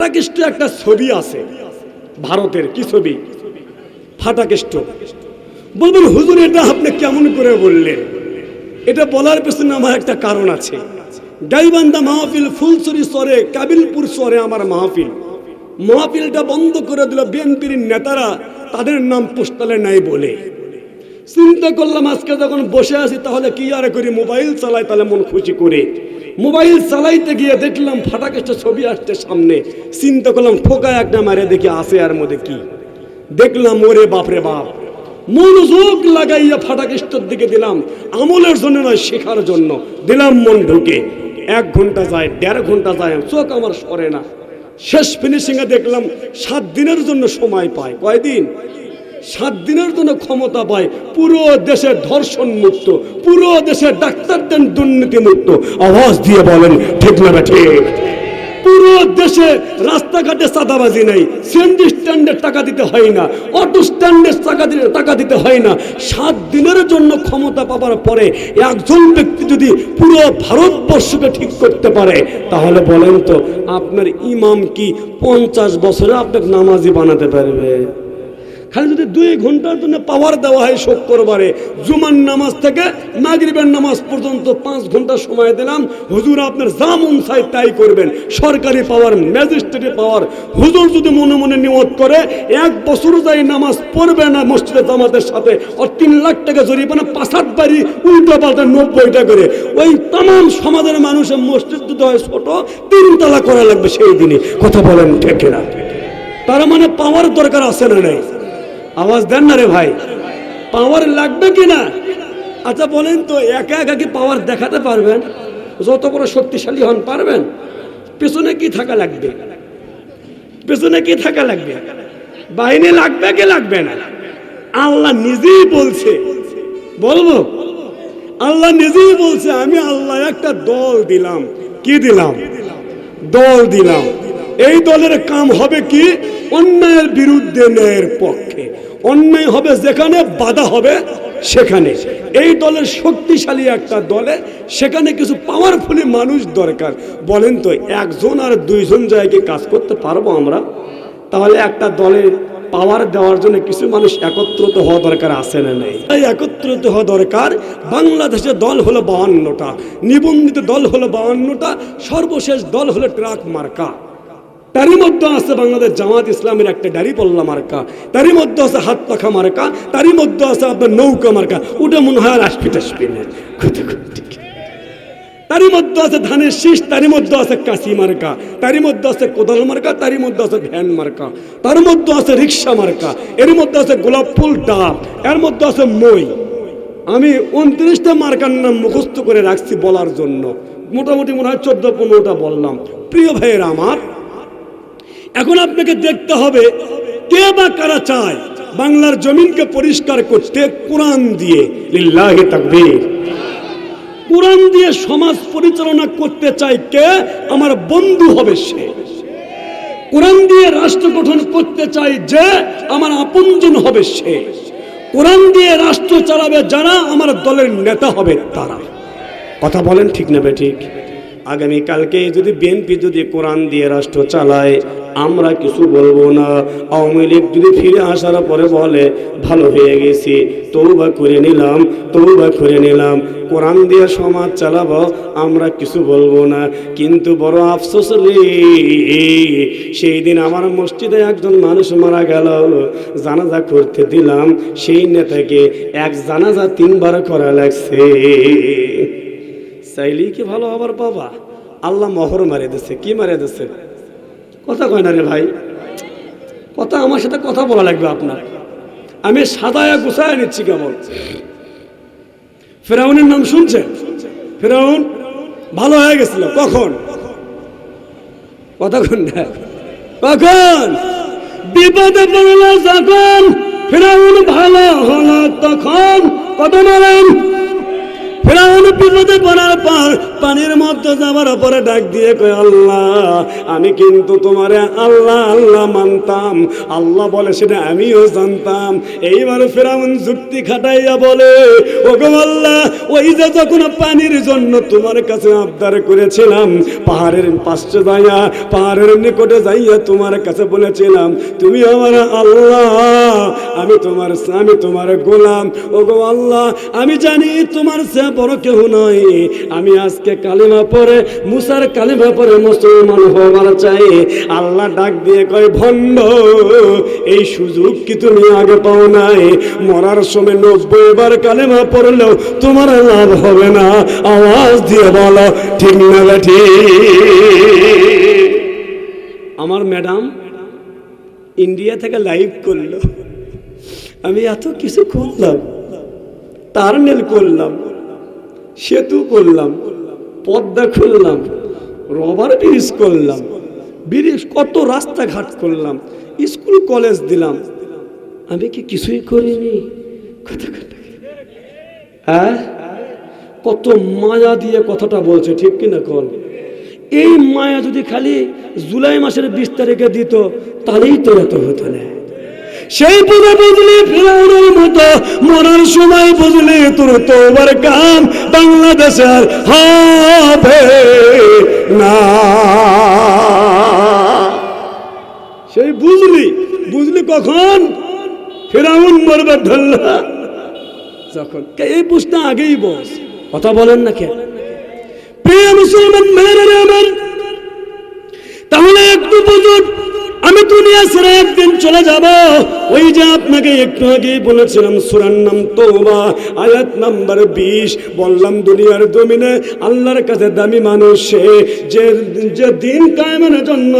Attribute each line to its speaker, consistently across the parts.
Speaker 1: ফাটাকেষ্ট একটা ছবি আছে ভারতের, কি ছবি? ফাটাকেষ্ট। বলবেন হুজুর এটা আপনি কেমন করে বললেন? এটা বলার পেছনে আমার একটা কারণ আছে। গাইবান্ধা মাহফিল, ফুলছড়ি চরে, কাবিলপুর চরে আমার মাহফিলটা বন্ধ করে দিল বিএনপির নেতারা, তাদের নাম পোস্টালে নাই বলে। চিন্তা করলাম আজকে যখন বসে আছি তাহলে কি আর করি, মোবাইল চালাই, তাহলে মন খুশি করে মোবাইল চালাইতে গিয়ে দেখলাম ফাটাকেষ্ট ছবি আসছে সামনে। চিন্তা করলাম ঠোকা একটা মারে দেখি আছে আর মধ্যে কি দেখলাম, ওরে বাপরে বাপ। মনোযোগ লাগাইয়া ফাটাকেষ্টর দিকে দিলাম, আমলের জন্য নয় শেখার জন্য দিলাম মন ঢুকে। 1 ঘন্টা যায়, 1.5 ঘন্টা যায়, চোখ আমার সরে না। শেষ ফিনিশিংয়ে দেখলাম 7 দিনের জন্য সময় পায়। কয়দিন? 7 দিনের জন্য ক্ষমতা পায়। পুরো দেশে ধর্ষণ মুক্ত, পুরো দেশে ডাক্তারদের দুর্নীতি মুক্ত। আওয়াজ দিয়ে বলেন ঠিক না ঠিক? পুরো দেশে রাস্তাঘাটে চাঁদাবাজি নাই, সিএনজি স্ট্যান্ডের টাকা দিতে হয় না, অটো স্ট্যান্ডের টাকা দিতে হয় না। 7 দিনের জন্য ক্ষমতা পাবার পরে একজন ব্যক্তি যদি পুরো ভারতবর্ষকে ঠিক করতে পারে, তাহলে বলেন তো আপনার ইমাম কি 50 বছরে আপনাকে নামাজি বানাতে পারবে? খালি যদি 2 ঘন্টার জন্য পাওয়ার দেওয়া হয় শুক্রবারে, জুমার নামাজ থেকে মাগরিবের নামাজ পর্যন্ত 5 ঘন্টা সময় দিলাম, হুজুর আপনার যা মন চাই তাই করবেন। সরকারি পাওয়ার, ম্যাজিস্ট্রেটের পাওয়ার। হুজুর যদি মনে মনে নিয়ত করে 1 বছর যাই নামাজ পড়বে না মসজিদে জামাতের সাথে, ওর 3 লাখ টাকা জরিমানা, 5-8 বাড়ি উল্টো পাল্টা 90টা করে। ওই তাম সমাজের মানুষের মসজিদ যদি হয় ছোট, 3 তলা করা লাগবে সেই দিনে। কথা বলেন ঠিক না? তার মানে পাওয়ার দরকার আছে না নাই? আওয়াজ দেন না রে ভাই, পাওয়ার লাগবে কিনা? আচ্ছা বলেন তো, একা একা কি পাওয়ার দেখাতে পারবেন? যত বড় শক্তিশালী হন পারবেন? পেছনে কি থাকা লাগবে? পেছনে কি থাকা লাগবে? বাহিনী লাগবে কি লাগবে না? আল্লাহ নিজেই বলছে, বলবো আল্লাহ নিজেই বলছে, আমি আল্লাহ একটা দল দিলাম। কি দিলাম? দল দিলাম। এই দলের কাম হবে কি? অন্যায়ের বিরুদ্ধে ন্যায়ের পক্ষে। অন্যায় হবে যেখানে, বাধা হবে সেখানে। এই দলের শক্তিশালী একটা দলে সেখানে কিছু পাওয়ারফুলি মানুষ দরকার। বলেন তো 1 জন আর 2 জন জায়গায় কাজ করতে পারবো আমরা? তাহলে একটা দলের পাওয়ার দেওয়ার জন্য কিছু মানুষ একত্রিত হওয়া দরকার আছে না নেই? তাই একত্রিত হওয়া দরকার। বাংলাদেশে দল হলো 52টা, নিবন্ধিত দল হলো 52টা, সর্বশেষ দল হলো ট্রাক মার্কা। তারই মধ্যে আছে বাংলাদেশ জামাত ইসলামের একটা দাঁড়িপাল্লা মার্কা, তারই মধ্যে আছে হাত পাখা মার্কা, তারই মধ্যে আছে আপনার নৌকা মার্কা। ওটা মনে হয় আর আসবে, তারই মধ্যে আছে ধানের শীষ, তারই মধ্যে আছে কাশি মার্কা, তারই মধ্যে আছে কোদাল মার্কা, তারই মধ্যে আছে ভ্যান মার্কা, তার মধ্যে আছে রিক্সা মার্কা, এর মধ্যে আছে গোলাপ ফুল ডাব, এর মধ্যে আছে মই। আমি 29টা মার্কার নাম মুখস্থ করে রাখছি বলার জন্য, মোটামুটি মনে হয় 14-15টা বললাম। প্রিয় ভাইয়েরা আমার, এখন আপনাকে দেখতে হবে কে বা কারা চায় বাংলার জমিনকে পরিষ্কার করতে কোরআন দিয়ে। লিল্লাহি তাকবীর। কোরআন দিয়ে সমাজ পরিচালনা করতে চায় কে? আমার বন্ধু হবে সে। কোরআন দিয়ে রাষ্ট্র গঠন করতে চাই যে আমার আপনজন হবে সে। কোরআন দিয়ে রাষ্ট্র চালাবে যারা, আমার দলের নেতা হবে তারা। কথা বলেন ঠিক না ঠিক? আগামী কালকে যদি বিএনপি যদি কোরআন দিয়ে রাষ্ট্র চালায়, আমরা কিছু বলবো না। আওয়ামী লীগ যদি ফিরে আসার পরে বলে ভালো হয়ে গেছি, তওবা করে নিলাম, তওবা করে নিলাম, কোরআন দিয়ে সমাজ চালাবো, আমরা কিছু বলবো না। কিন্তু বড় আফসোস রে, সেই দিন আমার মসজিদে একজন মানুষ মারা গেল, জানাজা করতে দিলাম, সেই নেতাকে 1 জানাজা 3 বার করা লাগছে। চাইলেই কি ভালো হবার বাবা? আল্লাহ মোহর মারে দিচ্ছে। কি মারে দিচ্ছে? কথা কয় না রে ভাই, কথা আমার সাথে কথা বলা লাগবে আপনার। আমি সাদায়া গুছায় নিচ্ছি কেবল। ফেরাউনের নাম শুনছেন? ফেরাউন ভালো হয়ে গেছিল কখন? কথা কন না, কখন? বিপদে পড়ল যখন ফেরাউন ভালো হলো তখন। কত বলেন? ফেরাউন বিপদে পড়ার পর পানির মধ্যে যাওয়ার পরে ডাক দিয়ে কয়, আল্লাহ আমি কিন্তু তোমারে আল্লাহ আল্লাহ মানতাম। আল্লাহ বলে সেটা আমিও জানতাম। এইবার ফেরাউন যুক্তি খাটাইয়া বলে, ওগো আল্লাহ, ওই যে যখন পানির জন্য তোমার কাছে আবদার করেছিলাম, পাহাড়ের পাশে যাইয়া, পাহাড়ের নিকটে যাইয়া তোমার কাছে বলেছিলাম তুমি আমার আল্লাহ, আমি তোমার গোলাম। ওগো আল্লাহ, আমি জানি তোমার সে বড় কেউ নয়। আমি আজকে কালেমা পড়ে, মুসার কালেমা পড়ে মুসলমান হওয়ার চাই। আল্লাহ ডাক দিয়ে কয়, ভণ্ড, এই সুযোগ কি তুমি আগে পাও নাই? মরার সময় 90 বার কালেমা পড়লেও তোমার লাভ হবে না। আওয়াজ দিয়ে বলো ঠিক না বেঠি? আমার ম্যাডাম ইন্ডিয়া থেকে লাইভ করলো, আমি এত কিছু করলাম, টার্নেল করলাম, সেতু করলাম, পদ্মা খুললাম, রবার ব্রিজ করলাম, ব্রিজ কত রাস্তাঘাট করলাম, স্কুল কলেজ দিলাম, আমি কি কিছুই করিনি? হ্যাঁ, কত মায়া দিয়ে কথাটা বলছে, ঠিক কিনা কল? এই মায়া যদি খালি জুলাই মাসের 20 তারিখে দিত তাহলেই তো এত হতো না। সেই পুরো বুঝলি ফেরাউনের মতো মরার সময় বুঝলি তোর তোবার কাম বাংলাদেশের হবে না। সেই বুঝলি কখন? ফেরাউন মরবে ধরলা যখন। এই বুঝটা আগেই বস, কথা বলেন না কেন? প্রিয় মুসলমান ভাইরা আমার, তাহলে একটু বুঝুন, আমি দুনিয়া ছেড়ে একদিন চলে যাব। ওই যে আপনাকে একটু আগেই বলেছিলাম সূরার নাম তওবা, আয়াত নাম্বার 20, বললাম দুনিয়ার জমিনে আল্লাহর কাছে দামি মানুষ সে যে দিন কায়েমের জন্য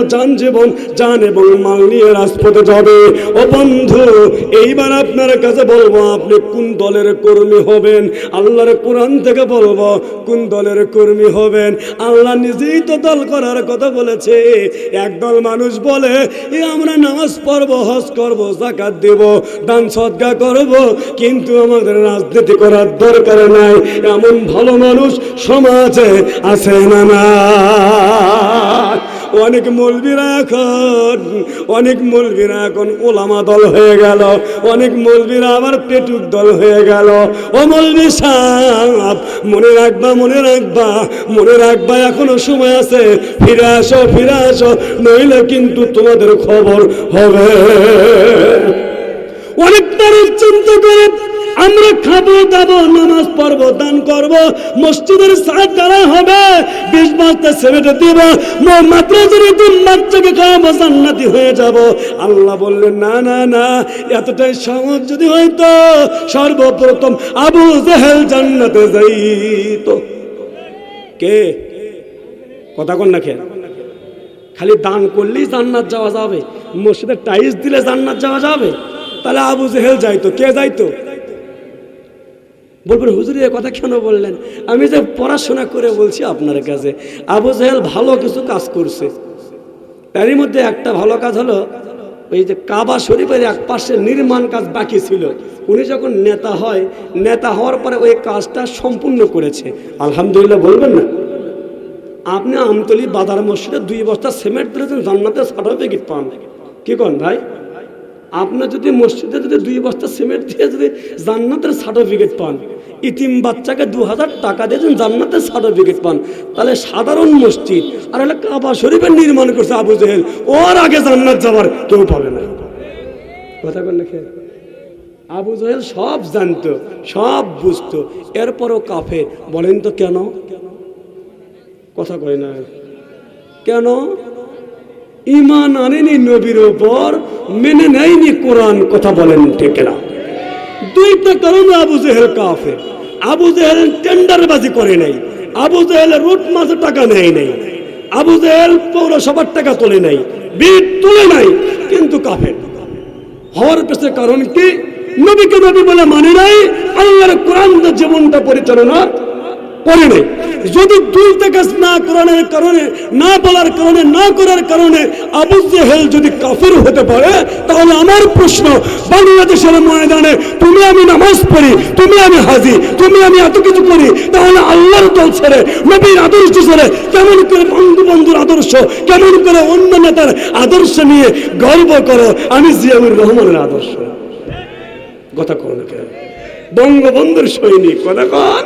Speaker 1: জান এবং মাল নিয়ে রাজপথে যাবে। ও বন্ধু, এইবার আপনার কাছে বলবো, আপনি কোন দলের কর্মী হবেন? আল্লাহর কোরআন থেকে বলবো কোন দলের কর্মী হবেন। আল্লাহ নিজেই তো দল করার কথা বলেছে। একদল মানুষ বলে আমরা নামাজ পড়বো, হজ করবো, যাকাত দেব, দান সদকা করব, কিন্তু আমাদের রাজনীতি করার দরকার নাই। এমন ভালো মানুষ সমাজে আছে না? অনেক মৌলবীরা এখন ওলামা দল হয়ে গেল, অনেক মৌলবীরা আবার পেটুক দল হয়ে গেল। ও মৌলবী সাহেব, মনে রাখবা এখনো সময় আছে, ফিরে আসো, নইলে কিন্তু তোমাদের খবর হবে। অনেক মানুষ চিন্তা করে আমরা খাবো দাবো, নামাজ পড়বো, দান করবো, মসজিদের সাথ করা হবে, 20 বাচ্চা ছেলেটা দিব, মাত্র যদি 3 বাচ্চাকে খাওয়াবো, জান্নাতি হয়ে যাব। আল্লাহ বললেন না, এতটাই সহজ যদি হয়তো সর্বপ্রথম আবু জেহেল জান্নাতে যাইতো। কে কথা কন না? খালি দান করলেই জান্নাত যাওয়া যাবে? মসজিদে টাইলস দিলে জান্নাত যাওয়া যাবে? তাহলে আবু জেহেল যাইতো। কে যাইতো? বলবেন হুজুর এ কথা কেন বললেন? আমি যে পড়াশোনা করে বলছি আপনার কাছে, আবু জেহেল ভালো কিছু কাজ করছে। তারই মধ্যে একটা ভালো কাজ হলো, ওই যে কাবা শরীফের এক পাশে নির্মাণ কাজ বাকি ছিল, উনি যখন নেতা হওয়ার পরে ওই কাজটা সম্পূর্ণ করেছে। আলহামদুলিল্লাহ বলবেন না? আপনি আমতলী বাজার মসজিদে 2 বস্তা সিমেন্ট দিলেছেন, জান্নাতের সার্টিফিকেট পান। কি কন ভাই? আপনি যদি মসজিদে 2 বস্তা সিমেন্ট দিয়ে যদি জান্নাতের সার্টিফিকেট পান, ইতিম বাচ্চাকে 2000 টাকা দিয়েছেন, জান্নাতের সার্টিফিকেট পান, তাহলে সাধারণ মসজিদ আর হলে কাবা শরীফের নির্মাণ করছে আবু জেহেল, ওর আগে জান্নাত যাবার কেউ পাবে না। কথা বললে আবু জেহেল সব জানতো, সব বুঝতো, এরপরও কাফের। বলেন তো কেন? কথা কয় না কেন? ঈমান আনেনি নবীর উপর, মেনে নেয়নি কোরআন। কথা বলেন ঠিক না? 2টা কারণে আবু জেহেল কাফের। আবু জেহেল টেন্ডারবাজি করে নাই, আবু জেহেল রুট মাসে টাকা নেয় নাই, আবু জেহেল পৌরসভার টাকা তোলে নাই, বিট তোলে নাই, কিন্তু কাফের হওয়ার পেছনে কারণ কি? নবীকে নবী বলে মানে নাই, আল্লাহর কোরআন জীবনটা পরিচালনা করে নাই। যদি দুইটা কাজ না করার কারণে, না বলার কারণে, না করার কারণে আবু জেহেল যদি কাফির হতে পারে, তাহলে আমার প্রশ্ন, বাংলাদেশের ময়দানে তুমি আমি নামাজ পড়ি, তুমি আমি হাজি, তুমি আমি এত কিছু করি, তাহলে আল্লাহর দল ছেড়ে, নবীর আদর্শ ছেড়ে কেমন করে বঙ্গবন্ধুর আদর্শ, কেমন করে অন্য নেতার আদর্শ নিয়ে গর্ব করো? আমি জিয়াউর রহমানের আদর্শ কথা কোন বঙ্গবন্ধুর সৈনিক কথা কন।